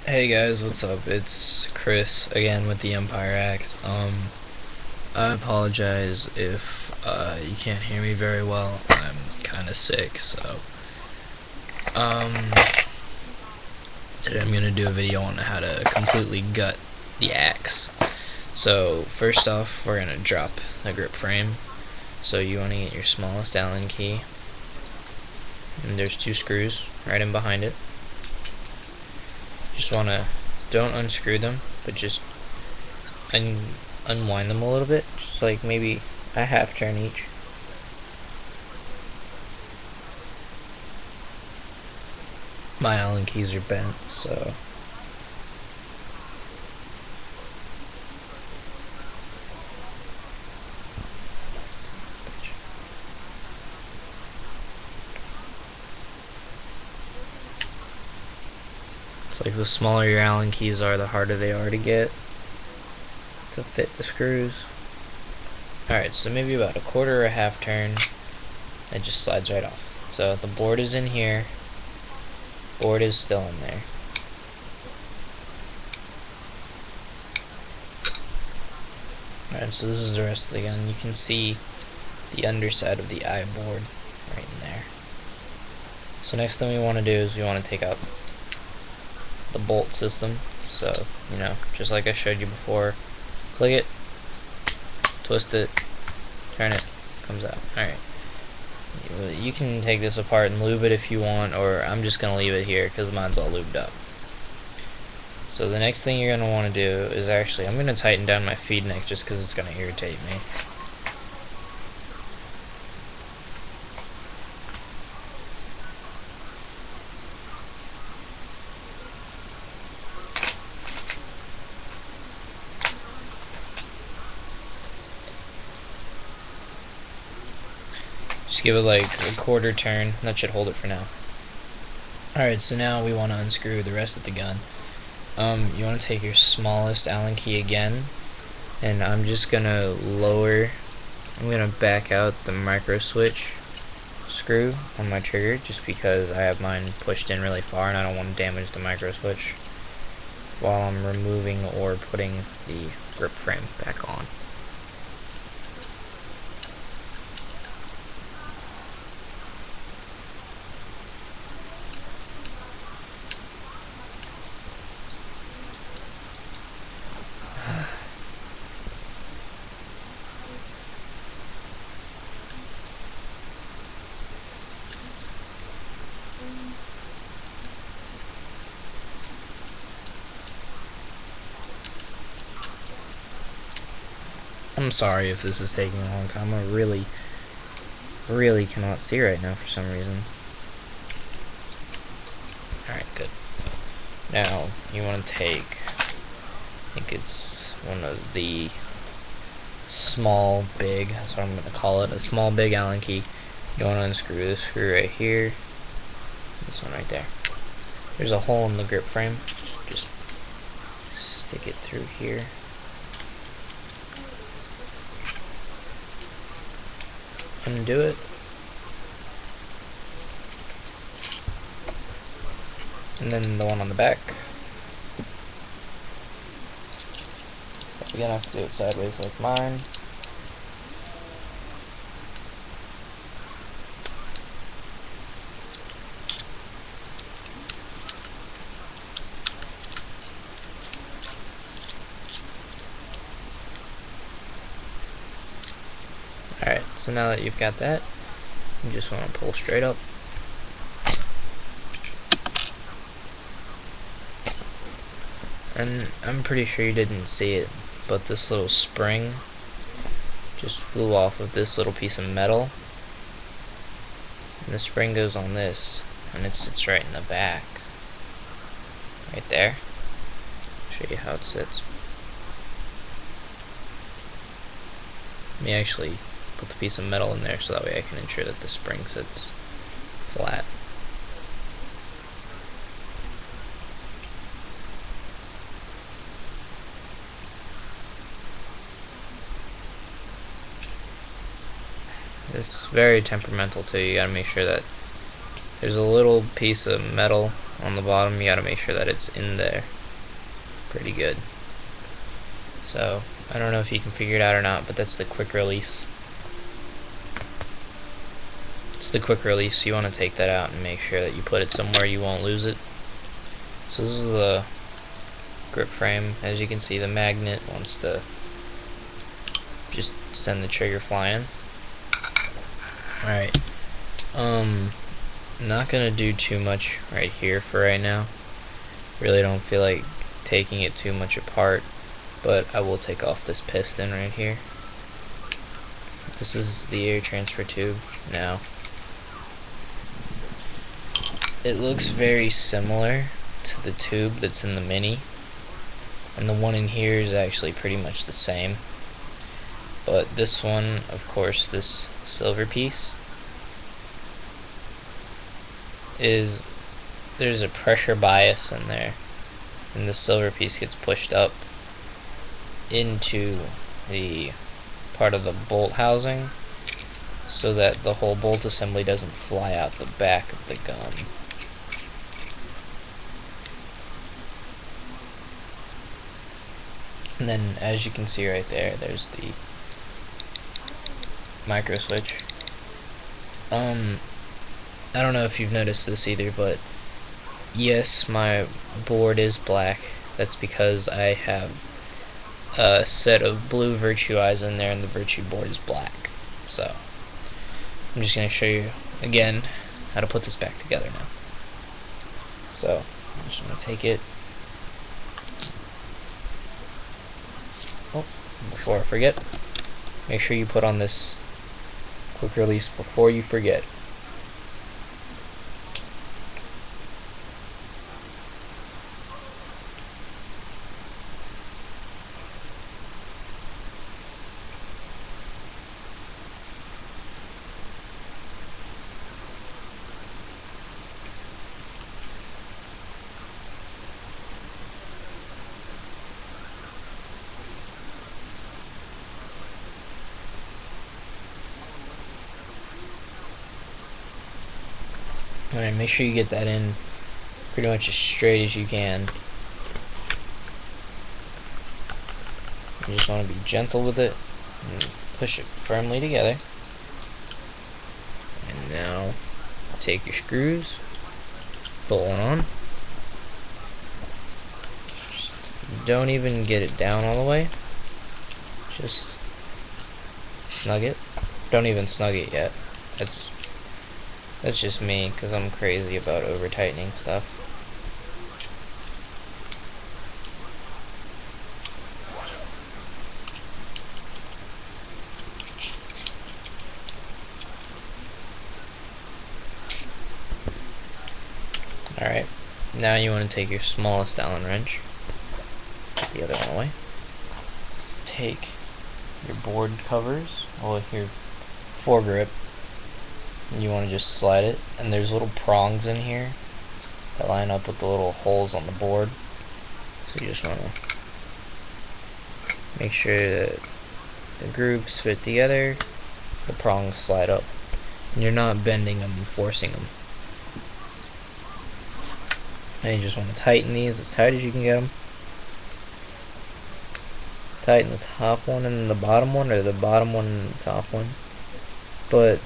Hey guys, what's up? It's Chris again with the Empire Axe. I apologize if you can't hear me very well. I'm kind of sick, so um, today I'm gonna do a video on how to completely gut the axe. So first off, we're gonna drop the grip frame. So you want to get your smallest Allen key, and there's two screws right in behind it. Just wanna don't unscrew them, but just unwind them a little bit, just like maybe a half turn each. My Allen keys are bent, so it's like the smaller your Allen keys are, the harder they are to get to fit the screws. Alright, so maybe about a quarter or a half turn, it just slides right off. So the board is in here, board is still in there. Alright, so this is the rest of the gun. You can see the underside of the eye board right in there. So next thing we want to do is we want to take out the bolt system. So, you know, just like I showed you before, click it, twist it, turn it, comes out. Alright. You can take this apart and lube it if you want, or I'm just going to leave it here because mine's all lubed up. So the next thing you're going to want to do is actually, I'm going to tighten down my feed neck just because it's going to irritate me. Just give it like a quarter turn, that should hold it for now. Alright, so now we want to unscrew the rest of the gun. You want to take your smallest Allen key again, and I'm just going to I'm going to back out the micro switch screw on my trigger just because I have mine pushed in really far and I don't want to damage the micro switch while I'm removing or putting the grip frame back on. I'm sorry if this is taking a long time. I really cannot see right now for some reason. Alright, good. Now, you want to take, I think it's one of the that's what I'm going to call it, a small big Allen key. You want to unscrew this screw right here, this one right there. There's a hole in the grip frame, just stick it through here. Undo it. And then the one on the back. You're gonna have to do it sideways like mine. Alright, so now that you've got that, you just want to pull straight up. And I'm pretty sure you didn't see it, but this little spring just flew off of this little piece of metal. And the spring goes on this, and it sits right in the back. Right there. I'll show you how it sits. Let me actually put the piece of metal in there so that way I can ensure that the spring sits flat. It's very temperamental too. You gotta make sure that there's a little piece of metal on the bottom, you gotta make sure that it's in there pretty good. So I don't know if you can figure it out or not, but that's the quick release. It's the quick release. You want to take that out and make sure that you put it somewhere you won't lose it. So this is the grip frame. As you can see, the magnet wants to just send the trigger flying. Alright, not gonna do too much right here for right now. Really don't feel like taking it too much apart, but I will take off this piston right here. This is the air transfer tube. Now, it looks very similar to the tube that's in the Mini, and the one in here is actually pretty much the same. But this one, of course, this silver piece, there's a pressure bias in there, and the silver piece gets pushed up into the part of the bolt housing so that the whole bolt assembly doesn't fly out the back of the gun. And then, as you can see right there, there's the micro switch. I don't know if you've noticed this either, but yes, my board is black. That's because I have a set of blue Virtue eyes in there, and the Virtue board is black. So I'm just going to show you again how to put this back together now. So I'm just going to take it. Oh, before I forget, make sure you put on this quick release before you forget. Alright, make sure you get that in pretty much as straight as you can. You just want to be gentle with it and push it firmly together. And now take your screws, put one on. Just don't even get it down all the way. Just snug it. Don't even snug it yet. That's just me, because I'm crazy about over-tightening stuff. Alright, now you want to take your smallest Allen wrench, put the other one away, take your board covers, or your foregrip, and you want to just slide it, and there's little prongs in here that line up with the little holes on the board, so you just want to make sure that the grooves fit together, the prongs slide up, and you're not bending them and forcing them. And you just want to tighten these as tight as you can get them. Tighten the top one and the bottom one, or the bottom one and the top one. But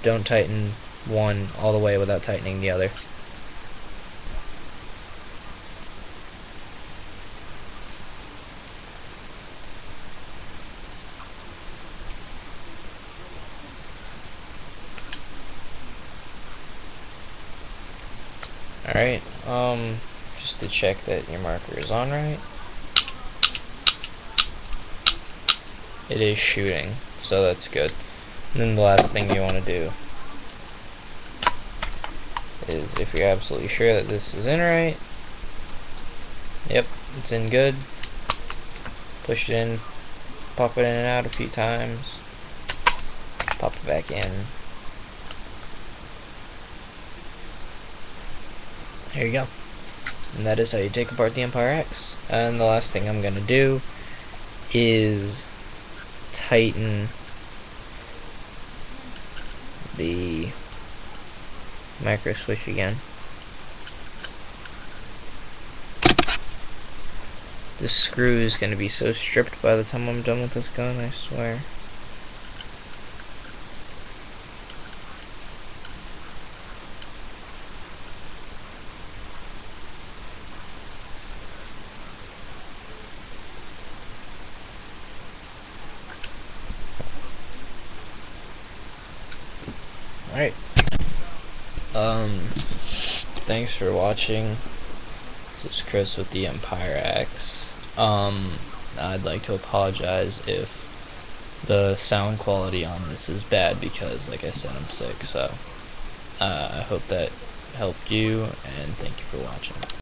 don't tighten one all the way without tightening the other. Alright, just to check that your marker is on right. It is shooting, so that's good. And then the last thing you want to do is, if you're absolutely sure that this is in right, yep, it's in good, push it in, pop it in and out a few times, pop it back in. There you go. And that is how you take apart the Empire X. And the last thing I'm going to do is tighten the micro switch again. This screw is going to be so stripped by the time I'm done with this gun, I swear. Alright. Thanks for watching. This is Chris with the Empire Axe. I'd like to apologize if the sound quality on this is bad because, like I said, I'm sick, so I hope that helped you, and thank you for watching.